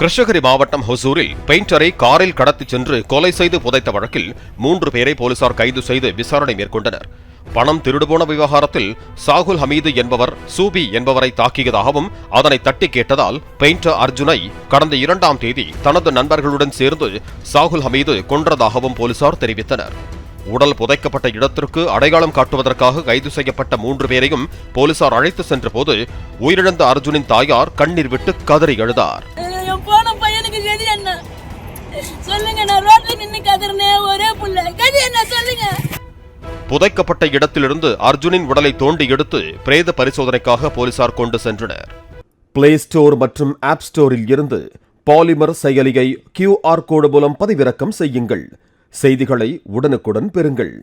கிருஷ்ணகிரி மாவட்டம் ஹொசூரில் பெயிண்டரை காரில் கடத்திச் சென்று கொலை செய்து புதைத்த வழக்கில் 3 பேரை போலீசார் கைது செய்து விசாரணை மேற்கொண்டனர். பணம் திருடுபோன விவகாரத்தில் சாகுல் ஹமீது என்பவர் சூபி என்பவரை தாக்கியதாகவும் அதனை தட்டி கேட்டதால் பெயிண்டர் அர்ஜுனை கடந்த 2ஆம் தேதி தனது நண்பர்களுடன் சேர்ந்து சாகுல் ஹமீது கொன்றதாகவும் போலீசார் தெரிவித்தனர். உடல் புதைக்கப்பட்ட இடத்திற்கு அடையாளம் காட்டுவதற்காக கைது செய்யப்பட்ட 3 பேரையும் போலீசார் அழைத்து சென்ற போது உயிரிழந்த அர்ஜுனின் தாயார் கண்ணீர் விட்டு கதறி அழுதார். புதைக்கப்பட்ட இடத்திலிருந்து அர்ஜுனின் உடலை தோண்டி எடுத்து பிரேத பரிசோதனைக்காக போலீசார் கொண்டு சென்றனர். பிளே ஸ்டோர் மற்றும் ஆப் ஸ்டோரில் இருந்து பாலிமர் செயலியை QR கோடு மூலம் பதிவிறக்கம் செய்யுங்கள். செய்திகளை உடனுக்குடன் பெறுங்கள்.